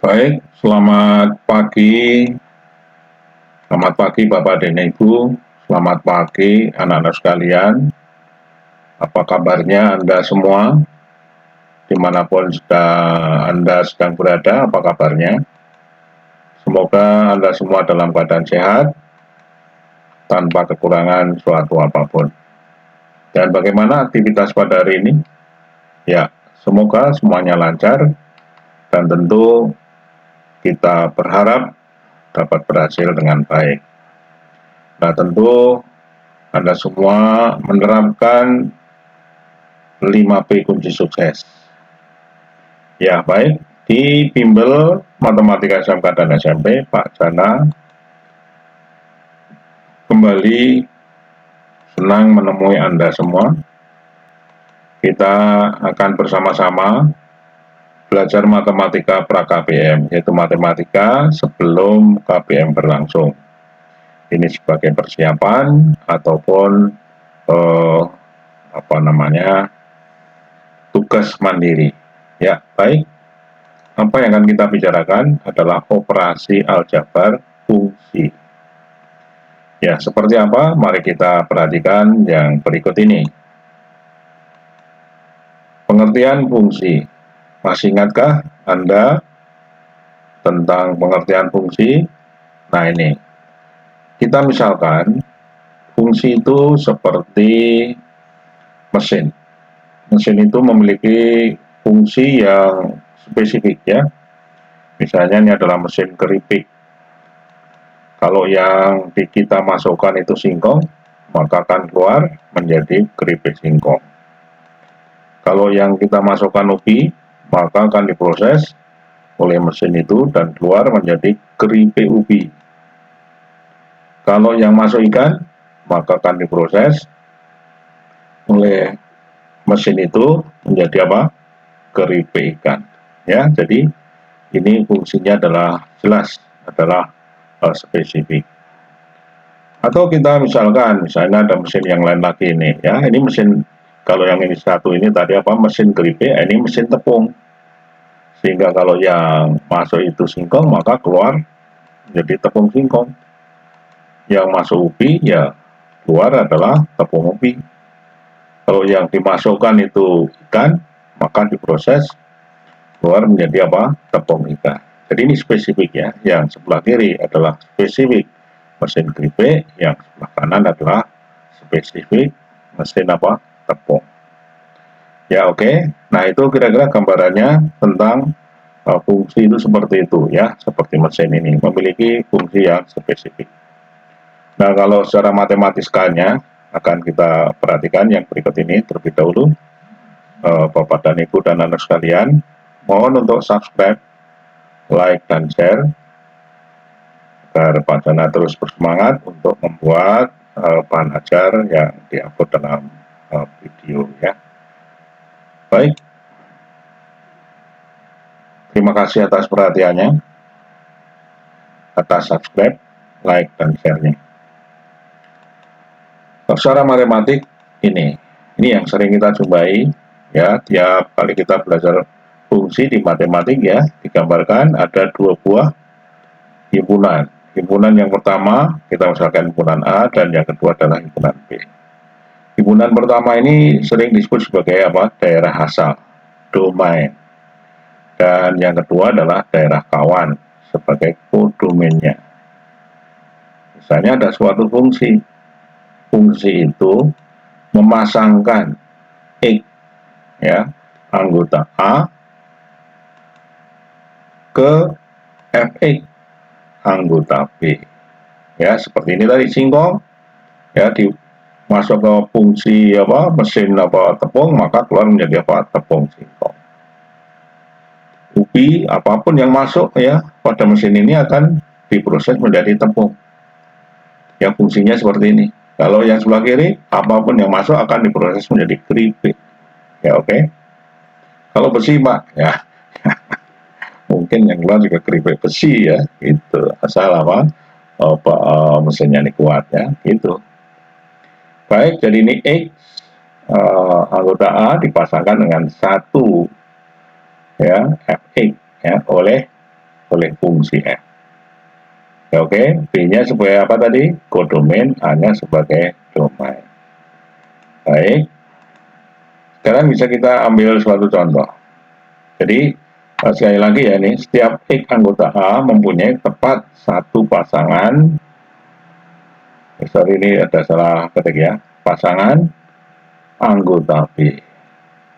Baik, selamat pagi. Selamat pagi Bapak dan Ibu. Selamat pagi anak-anak sekalian. Apa kabarnya Anda semua? Dimanapun Anda sedang berada, apa kabarnya? Semoga Anda semua dalam keadaan sehat, tanpa kekurangan suatu apapun. Dan bagaimana aktivitas pada hari ini? Ya, semoga semuanya lancar, dan tentu kita berharap dapat berhasil dengan baik. Nah, tentu Anda semua menerapkan 5P kunci sukses. Ya, baik. Di bimbel Matematika SMK dan SMP, Pak Jana kembali senang menemui Anda semua. Kita akan bersama-sama belajar matematika pra-KPM, yaitu matematika sebelum KPM berlangsung. Ini sebagai persiapan ataupun tugas mandiri. Ya, baik. Apa yang akan kita bicarakan adalah operasi aljabar fungsi. Ya, seperti apa? Mari kita perhatikan yang berikut ini. Pengertian fungsi. Masih ingatkah Anda tentang pengertian fungsi? Nah, ini. Kita misalkan fungsi itu seperti mesin. Mesin itu memiliki fungsi yang spesifik ya. Misalnya ini adalah mesin keripik. Kalau yang kita masukkan itu singkong, maka akan keluar menjadi keripik singkong. Kalau yang kita masukkan ubi, maka akan diproses oleh mesin itu dan keluar menjadi keripik ubi. Kalau yang masuk ikan, maka akan diproses oleh mesin itu menjadi apa? Keripik ikan. Ya, jadi ini fungsinya adalah jelas, adalah spesifik. Atau kita misalnya ada mesin yang lain lagi ini, ya, ini mesin, kalau yang ini satu ini tadi apa, mesin keripik, ini mesin tepung. Sehingga kalau yang masuk itu singkong, maka keluar menjadi tepung singkong. Yang masuk ubi, ya keluar adalah tepung ubi. Kalau yang dimasukkan itu ikan, maka diproses keluar menjadi apa? Tepung ikan. Jadi ini spesifik ya. Yang sebelah kiri adalah spesifik mesin keripik, yang sebelah kanan adalah spesifik mesin apa? Tepung. Ya, oke. Nah, itu kira-kira gambarannya tentang fungsi itu seperti itu ya, seperti mesin ini memiliki fungsi yang spesifik. Nah, kalau secara matematiskanya akan kita perhatikan yang berikut ini terlebih dahulu. Bapak dan Ibu dan anak sekalian, mohon untuk subscribe, like, dan share agar Pak Jana terus bersemangat untuk membuat bahan ajar yang diupload dalam video ya. Baik, terima kasih atas perhatiannya, atas subscribe, like, dan share-nya. Secara matematik ini yang sering kita jumpai ya, tiap kali kita belajar fungsi di matematik ya, digambarkan ada dua buah himpunan. Himpunan yang pertama kita misalkan himpunan A, dan yang kedua adalah himpunan B. Himpunan pertama ini sering disebut sebagai apa? Daerah asal, domain. Dan yang kedua adalah daerah kawan sebagai kodomainnya. Misalnya ada suatu fungsi. Fungsi itu memasangkan X ya, anggota A ke Fx anggota B. Ya, seperti ini tadi singkong ya, masuk ke fungsi apa, mesin apa, tepung, maka keluar menjadi apa, tepung singkong. Ubi apapun yang masuk ya pada mesin ini akan diproses menjadi tepung. Ya, fungsinya seperti ini. Kalau yang sebelah kiri, apapun yang masuk akan diproses menjadi keripik. Ya, oke. Kalau besi, Pak, ya mungkin yang keluar juga keripik besi ya, itu asal apa, mesinnya ini kuat ya, gitu. Baik, jadi ini X anggota A dipasangkan dengan satu ya Fx ya oleh oleh fungsi F. Ya, oke, B-nya sebagai apa tadi? Kodomain, A-nya sebagai domain. Baik. Sekarang bisa kita ambil suatu contoh. Jadi, sekali lagi ya, ini setiap X anggota A mempunyai tepat satu pasangan. Sorry, ini ada salah ketik ya. Pasangan anggota B.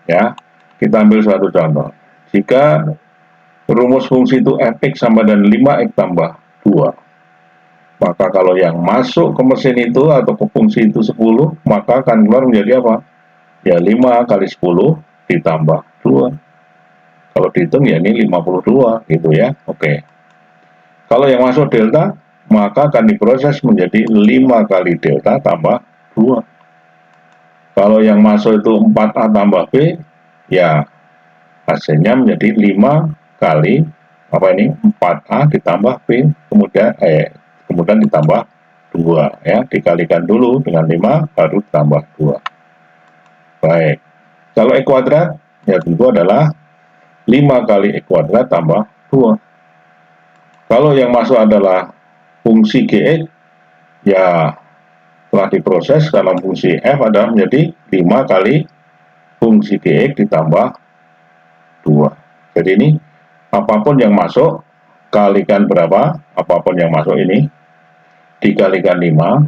Ya, kita ambil suatu contoh. Jika rumus fungsi itu Fx sama dengan 5x tambah 2, maka kalau yang masuk ke mesin itu atau ke fungsi itu 10, maka akan keluar menjadi apa? Ya 5 kali 10 ditambah 2. Kalau dihitung ya ini 52 gitu ya. Oke. Kalau yang masuk delta, maka akan diproses menjadi 5 kali delta tambah 2. Kalau yang masuk itu 4A tambah B, ya hasilnya menjadi 5 kali apa ini? 4A ditambah B, kemudian ditambah 2 ya, dikalikan dulu dengan 5 baru tambah 2. Baik. Kalau E kuadrat ya tentu adalah 5 kali E kuadrat tambah 2. Kalau yang masuk adalah fungsi Gx, ya telah diproses dalam fungsi F adalah menjadi 5 kali fungsi Gx ditambah 2. Jadi ini apapun yang masuk kalikan berapa, apapun yang masuk ini dikalikan 5,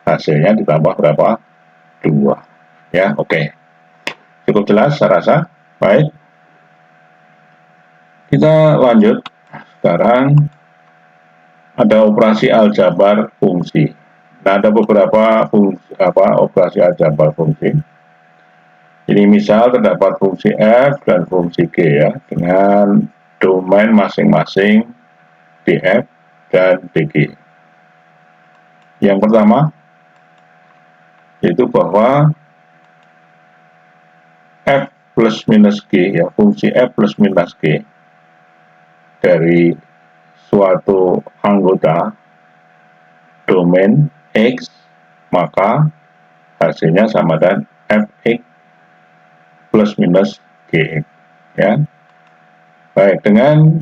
hasilnya ditambah berapa? 2. Ya, oke. Cukup jelas saya rasa. Baik. Kita lanjut. Sekarang ada operasi aljabar fungsi. Nah, ada beberapa operasi aljabar fungsi. Ini misal terdapat fungsi F dan fungsi G ya, dengan domain masing-masing df dan dg. Yang pertama yaitu bahwa F plus minus G ya, fungsi F plus minus G dari suatu anggota domain X, maka hasilnya sama dengan Fx plus minus Gx ya. Baik, dengan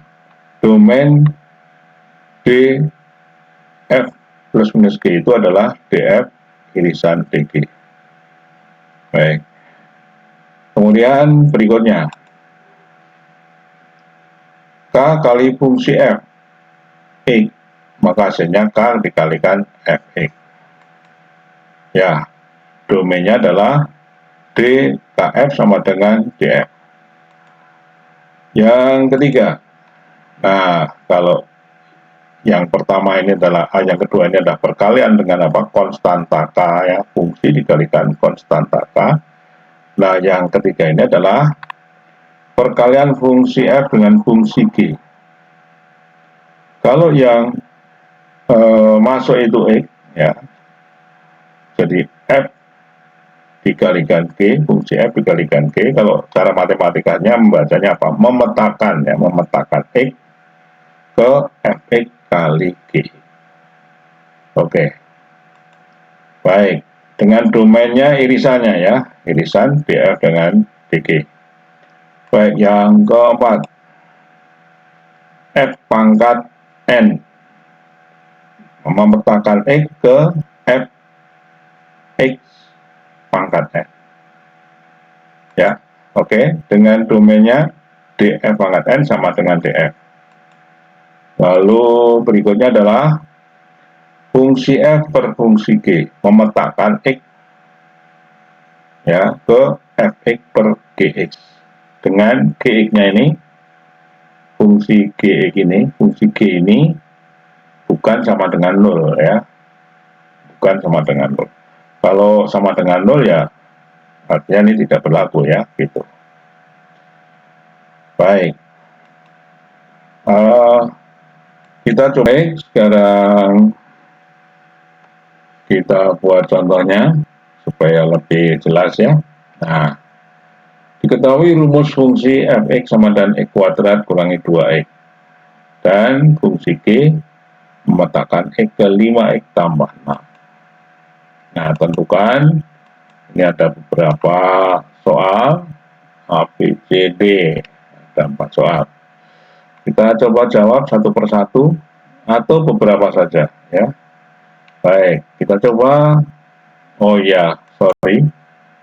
domain df plus minus G itu adalah df irisan dg. Baik. Kemudian berikutnya K kali fungsi F X, maka hasilnya K dikalikan Fx. Ya, domainnya adalah dkf sama dengan df. Yang ketiga, nah kalau yang pertama ini adalah yang kedua ini adalah perkalian dengan apa? Konstanta K ya, fungsi dikalikan konstanta K. Nah, yang ketiga ini adalah perkalian fungsi F dengan fungsi G. Kalau yang masuk itu X ya, jadi F dikalikan G, fungsi F dikalikan G. Kalau cara matematikanya membacanya apa? Memetakan ya, memetakan X ke Fx kali G. Oke. Baik, dengan domainnya irisannya ya, irisan df dengan dg. Baik, yang keempat, F pangkat N, memetakan X ke Fx pangkat N. Ya, oke, dengan domainnya df pangkat N sama dengan df. Lalu berikutnya adalah fungsi F per fungsi G, memetakan X ya ke Fx per Gx. Dengan Gx-nya ini, fungsi Gx ini, fungsi G ini bukan sama dengan 0 ya. Bukan sama dengan 0. Kalau sama dengan 0 ya artinya ini tidak berlaku ya, gitu. Baik. Kita coba sekarang kita buat contohnya supaya lebih jelas ya. Nah, diketahui rumus fungsi Fx sama dengan X kuadrat kurangi 2x. Dan fungsi G memetakan X ke 5x tambah 6. Nah, tentukan, ini ada beberapa soal, A, B, C, D. Ada 4 soal. Kita coba jawab satu persatu atau beberapa saja ya. Baik, kita coba. Oh ya, sorry.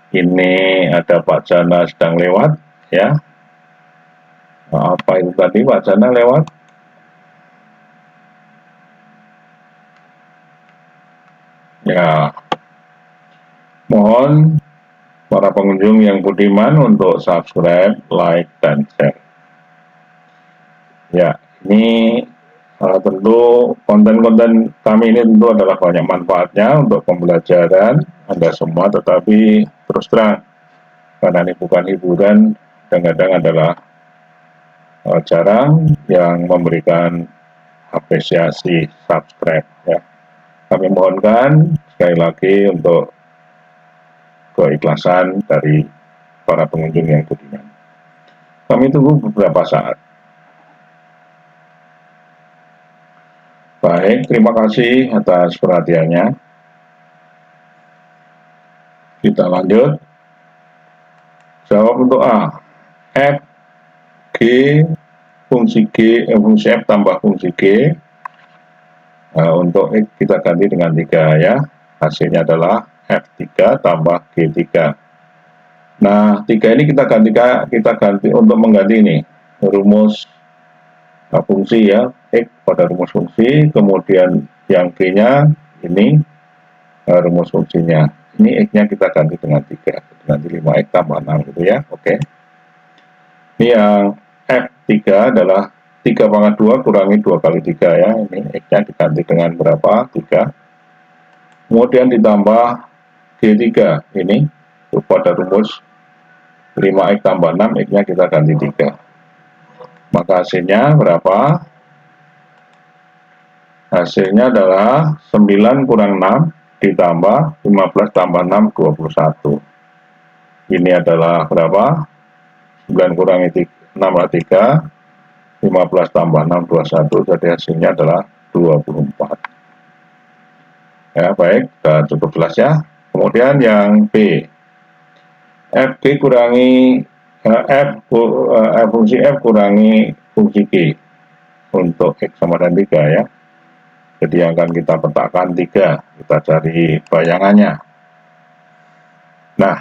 Ini ada Pak Jana sedang lewat ya. Apa itu tadi Pak Jana lewat? Ya, mohon para pengunjung yang budiman untuk subscribe, like, dan share. Ya, ini tentu konten-konten kami ini tentu adalah banyak manfaatnya untuk pembelajaran Anda semua, tetapi terus terang karena ini bukan hiburan, kadang-kadang adalah jarang yang memberikan apresiasi subscribe ya. Kami mohonkan sekali lagi untuk keikhlasan dari para pengunjung yang budiman. Kami tunggu beberapa saat. Baik, terima kasih atas perhatiannya. Kita lanjut. Jawab untuk A. F, G, fungsi F tambah fungsi G. Untuk X kita ganti dengan 3 ya. Hasilnya adalah F3 tambah G3. Nah, 3 ini kita ganti untuk mengganti ini rumus fungsi ya, X pada rumus fungsi, kemudian yang G-nya ini rumus fungsinya. Ini X-nya kita ganti dengan 3, ganti 5X tambah 6 gitu ya. Oke. Ini yang F3 adalah 3 pangkat 2 kurangi 2 kali 3 ya. Ini X-nya diganti dengan berapa? 3. Kemudian ditambah G3 ini pada rumus 5X tambah 6, X-nya kita ganti 3. Maka hasilnya berapa? Hasilnya adalah 9 kurang 6 ditambah 15 tambah 6, 21. Ini adalah berapa? 9 kurangi 6 3, 15 tambah 6, 21, jadi hasilnya adalah 24. Ya, baik, sudah cukup jelas ya. Kemudian yang B, FG kurangi fungsi F kurangi fungsi G untuk X sama dengan 3 ya. Jadi yang akan kita petakan 3, kita cari bayangannya. Nah,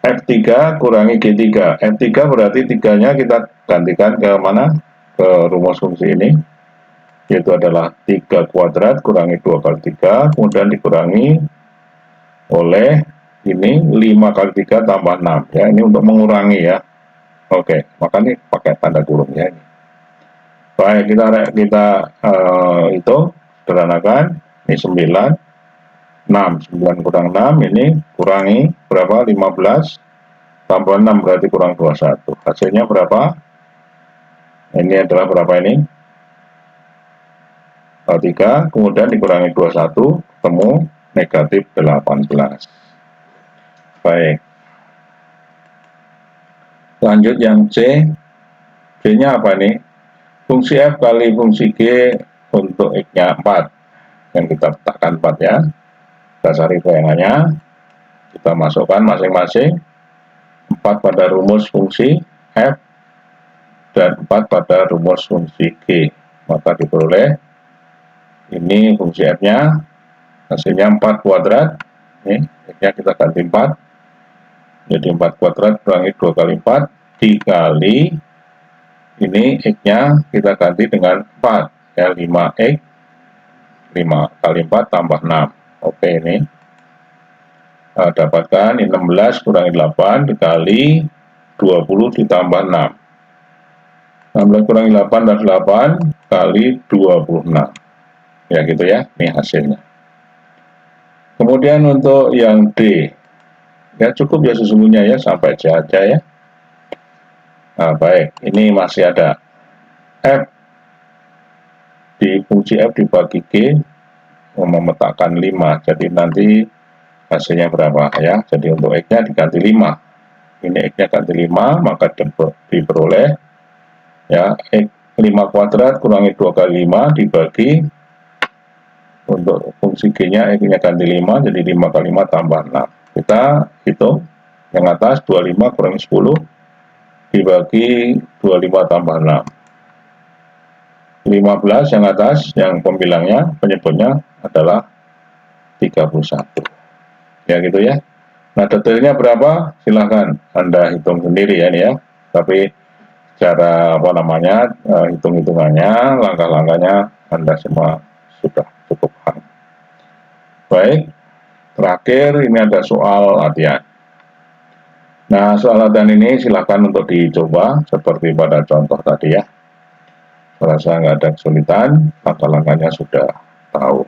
F3 kurangi G3. F3 berarti 3-nya kita gantikan ke mana? Ke rumus fungsi ini, yaitu adalah 3 kuadrat kurangi 2 kali 3, kemudian dikurangi oleh ini 5 kali 3 tambah 6 ya. Ini untuk mengurangi ya. Oke, maka ini pakai tanda kurung ya ini. Baik, kita itu sederhanakan. Ini 9 9 kurang 6 ini kurangi berapa? 15 tambah 6 berarti kurang 21. Hasilnya berapa? Ini adalah berapa ini? 3, kemudian dikurangi 21, ketemu negatif 18. Baik. Lanjut yang C. C-nya apa nih? Fungsi F kali fungsi G untuk X-nya 4. Yang kita letakkan 4 ya. Kita cari bayangannya. Kita masukkan masing-masing 4 pada rumus fungsi F dan 4 pada rumus fungsi G. Maka diperoleh ini fungsi F-nya, hasilnya 4 kuadrat. Ini X-nya kita ganti 4. Jadi 4 kuadrat kurangi 2 kali 4 dikali ini X-nya kita ganti dengan 4 ya, 5X 5 kali 4 tambah 6. Oke, ini dapatkan ini 16 kurangi 8 dikali 20 ditambah 6. 16 kurangi 8 dan 8 kali 26 ya, gitu ya. Ini hasilnya. Kemudian untuk yang D ya, cukup ya sesungguhnya ya, sampai C aja ya. Nah, baik, ini masih ada F di fungsi F dibagi G memetakan 5, jadi nanti hasilnya berapa ya. Jadi untuk X-nya diganti 5, ini X-nya ganti 5, maka diperoleh ya X 5 kuadrat kurangi 2 kali 5 dibagi untuk fungsi G-nya X-nya ganti 5, jadi 5 kali 5 tambah 6. Kita hitung yang atas 25 kurangi 10 dibagi 25 tambah 6. 15 yang atas, yang pembilangnya, penyebutnya adalah 31. Ya gitu ya. Nah, detailnya berapa? Silahkan Anda hitung sendiri ya ini ya. Tapi cara hitung-hitungannya, langkah-langkahnya Anda semua sudah cukup paham. Baik, terakhir ini ada soal latihan. Nah, soal latihan ini silakan untuk dicoba seperti pada contoh tadi ya. Merasa nggak ada kesulitan, langkah-langkahnya sudah tahu.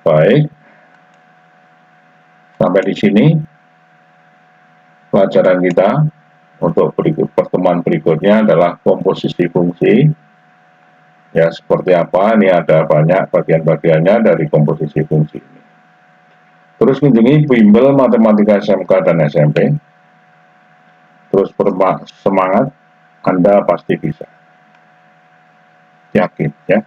Baik, sampai di sini pelajaran kita. Untuk pertemuan berikutnya adalah komposisi fungsi. Ya, seperti apa? Ini ada banyak bagian-bagiannya dari komposisi fungsi ini. Terus kunjungi bimbel Matematika SMK dan SMP. Terus semangat, Anda pasti bisa. Yakin ya.